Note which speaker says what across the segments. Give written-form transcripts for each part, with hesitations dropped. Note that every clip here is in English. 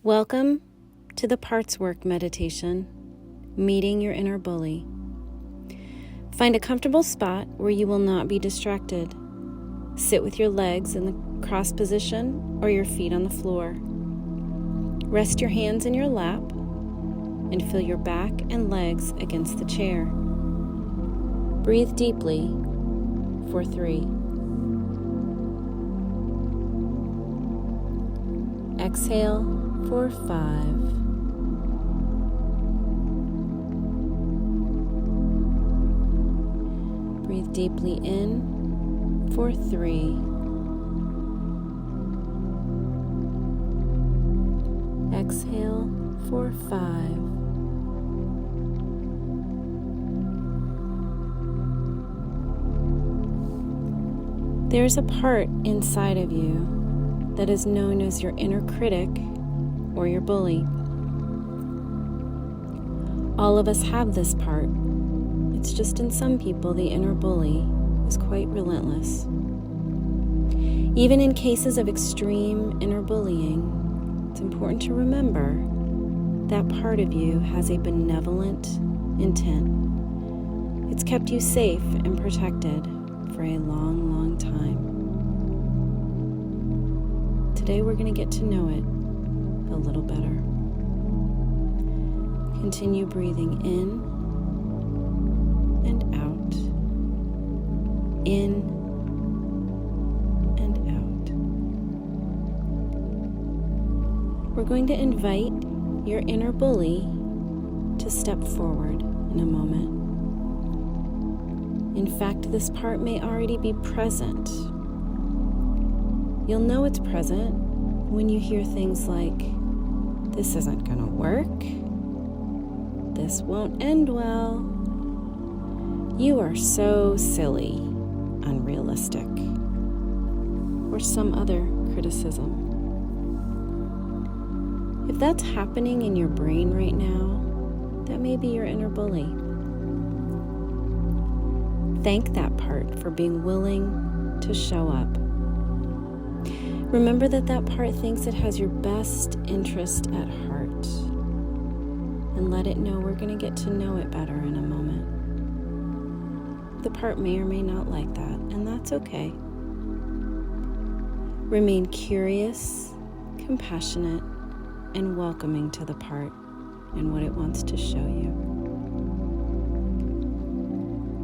Speaker 1: Welcome to the Parts Work meditation, meeting your inner bully. Find a comfortable spot where you will not be distracted. Sit with your legs in the cross position or your feet on the floor. Rest your hands in your lap and feel your back and legs against the chair. Breathe deeply for 3. Exhale for 5. Breathe deeply in for 3. Exhale for 5. There's a part inside of you that is known as your inner critic or your bully. All of us have this part. It's just in some people the inner bully is quite relentless. Even in cases of extreme inner bullying, it's important to remember that part of you has a benevolent intent. It's kept you safe and protected for a long, long time. Today we're going to get to know it a little better. Continue breathing in and out, in and out. We're going to invite your inner bully to step forward in a moment. In fact, this part may already be present. You'll know it's present when you hear things like, "This isn't gonna work," "This won't end well," "You are so silly," "unrealistic," or some other criticism. If that's happening in your brain right now, that may be your inner bully. Thank that part for being willing to show up. Remember that part thinks it has your best interest at heart. And let it know we're going to get to know it better in a moment. The part may or may not like that, and that's okay. Remain curious, compassionate, and welcoming to the part and what it wants to show you.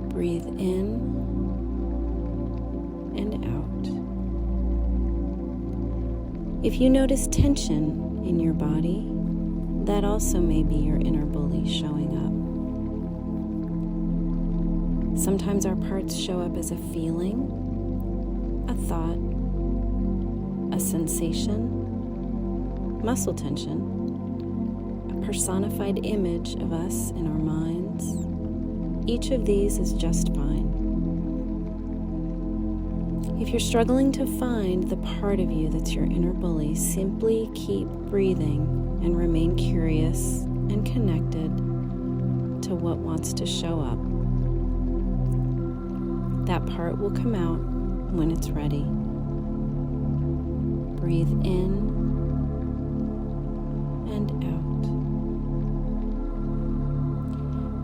Speaker 1: Breathe in and out. If you notice tension in your body, that also may be your inner bully showing up. Sometimes our parts show up as a feeling, a thought, a sensation, muscle tension, a personified image of us in our minds. Each of these is just fine. If you're struggling to find the part of you that's your inner bully, simply keep breathing and remain curious and connected to what wants to show up. That part will come out when it's ready. Breathe in and out.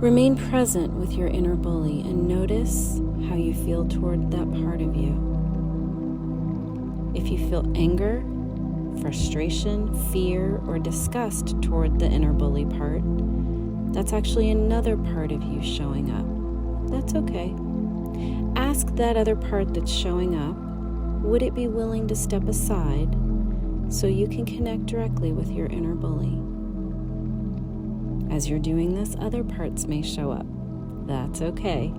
Speaker 1: Remain present with your inner bully and notice how you feel toward that part of you. If you feel anger, frustration, fear, or disgust toward the inner bully part, that's actually another part of you showing up. That's okay. Ask that other part that's showing up, would it be willing to step aside so you can connect directly with your inner bully? As you're doing this, other parts may show up. That's okay.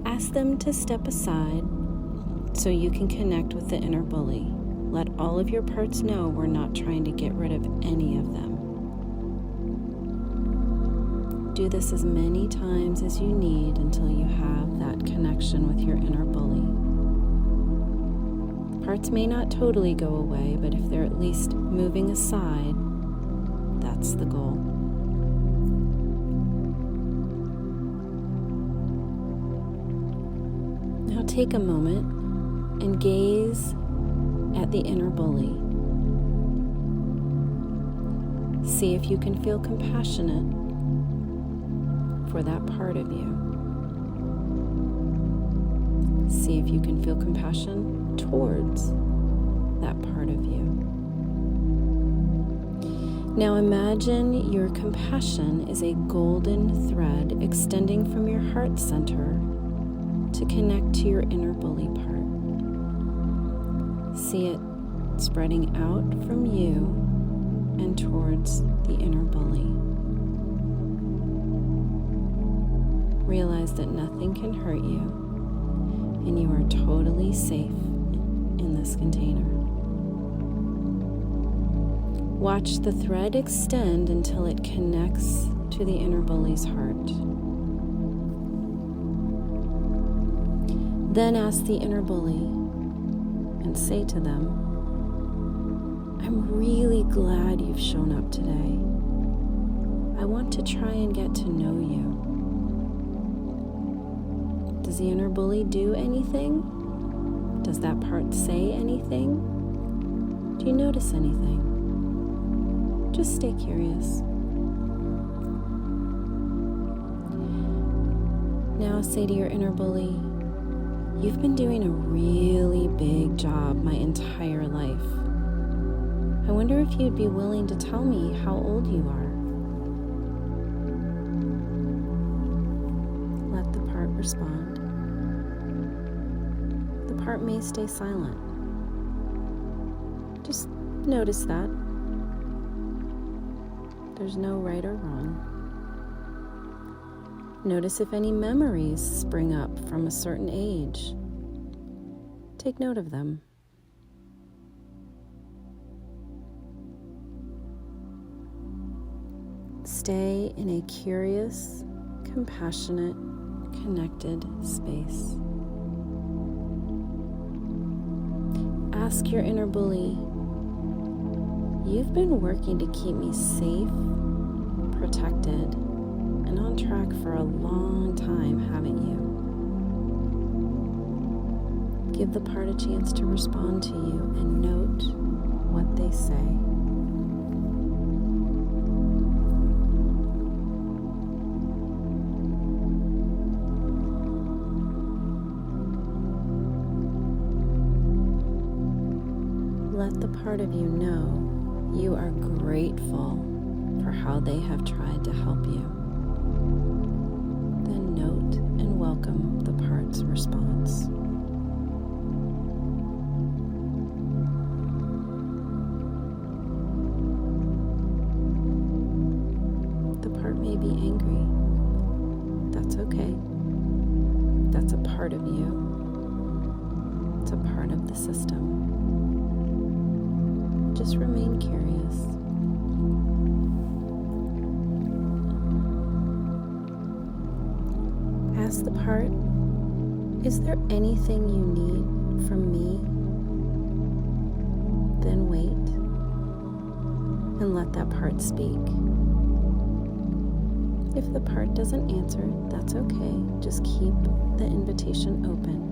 Speaker 1: Ask them to step aside so you can connect with the inner bully. Let all of your parts know we're not trying to get rid of any of them. Do this as many times as you need until you have that connection with your inner bully. Parts may not totally go away, but if they're at least moving aside, that's the goal. Now take a moment and gaze at the inner bully. See if you can feel compassionate for that part of you. See if you can feel compassion towards that part of you. Now imagine your compassion is a golden thread extending from your heart center to connect to your inner bully part. See it spreading out from you and towards the inner bully. Realize that nothing can hurt you and you are totally safe in this container. Watch the thread extend until it connects to the inner bully's heart. Then ask the inner bully and say to them, "I'm really glad you've shown up today. I want to try and get to know you." Does the inner bully do anything? Does that part say anything? Do you notice anything? Just stay curious. Now say to your inner bully, "You've been doing a really big job my entire life. I wonder if you'd be willing to tell me how old you are." Let the part respond. The part may stay silent. Just notice that. There's no right or wrong. Notice if any memories spring up from a certain age. Take note of them. Stay in a curious, compassionate, connected space. Ask your inner bully, "You've been working to keep me safe, protected, and on track for a long time, haven't you?" Give the part a chance to respond to you and note what they say. Let the part of you know you are grateful for how they have tried to help you. Then note and welcome the part's response. The part may be angry. That's okay. That's a part of you. It's a part of the system. Just remain curious. Ask the part, "Is there anything you need from me?" Then wait and let that part speak. If the part doesn't answer, that's okay. Just keep the invitation open.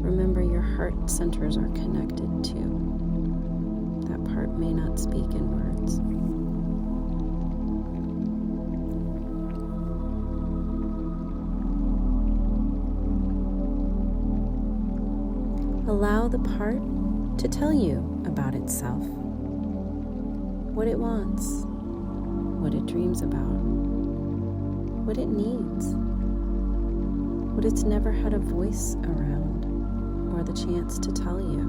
Speaker 1: Remember, your heart centers are connected too. That part may not speak in words. Allow the part to tell you about itself, what it wants, what it dreams about, what it needs, what it's never had a voice around or the chance to tell you.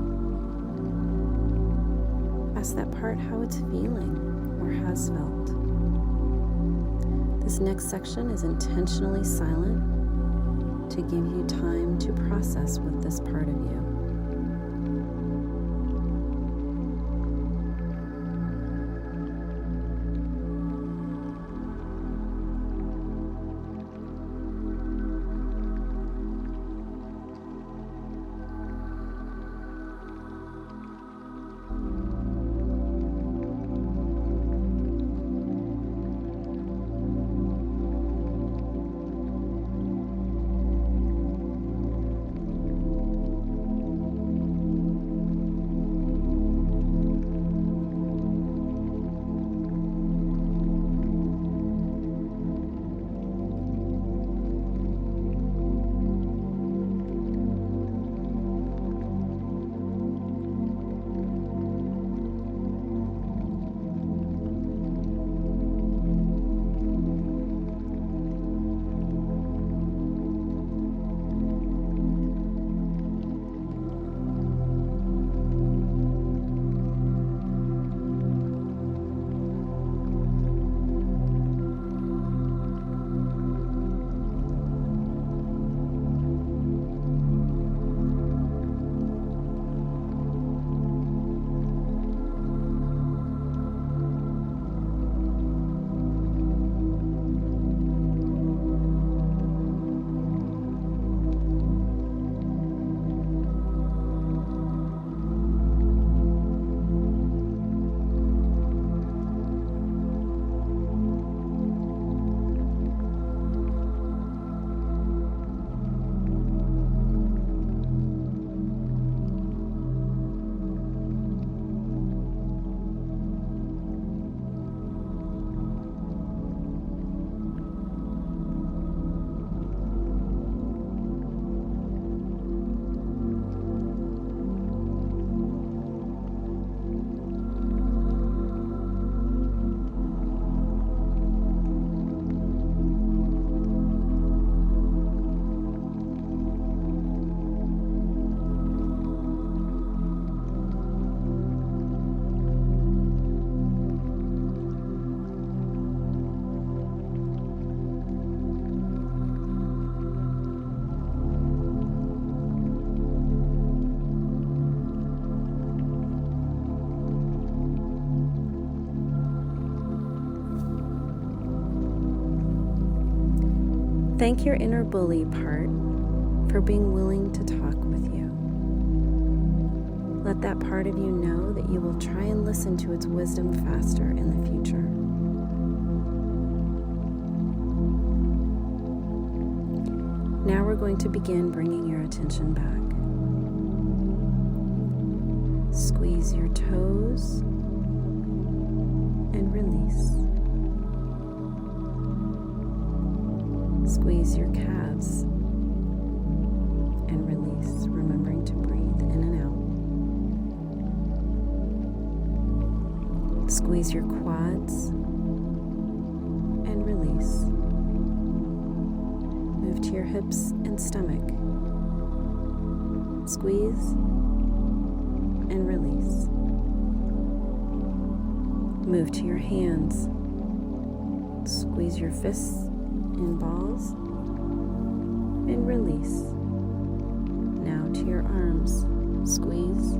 Speaker 1: Ask that part how it's feeling or has felt. This next section is intentionally silent to give you time to process with this part of you. Thank your inner bully part for being willing to talk with you. Let that part of you know that you will try and listen to its wisdom faster in the future. Now we're going to begin bringing your attention back. Squeeze your toes and release. Squeeze your calves and release, remembering to breathe in and out. Squeeze your quads and release. Move to your hips and stomach. Squeeze and release. Move to your hands. Squeeze your fists in balls and release. Now to your arms. Squeeze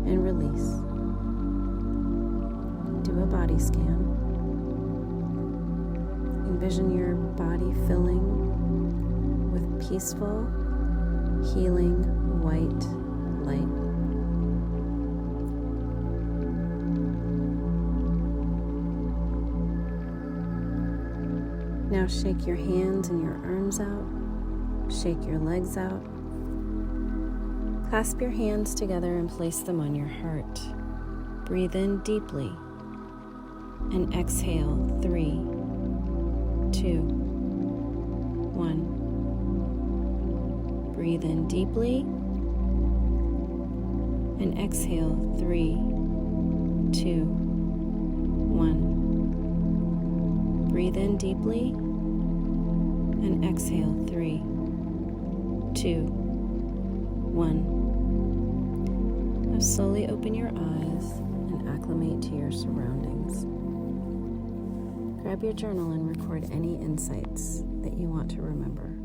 Speaker 1: and release. Do a body scan. Envision your body filling with peaceful, healing, white light. Now shake your hands and your arms out. Shake your legs out. Clasp your hands together and place them on your heart. Breathe in deeply and exhale 3, 2, 1. Breathe in deeply and exhale 3, 2, 1. Breathe in deeply and exhale 3, 2, 1. Now slowly open your eyes and acclimate to your surroundings. Grab your journal and record any insights that you want to remember.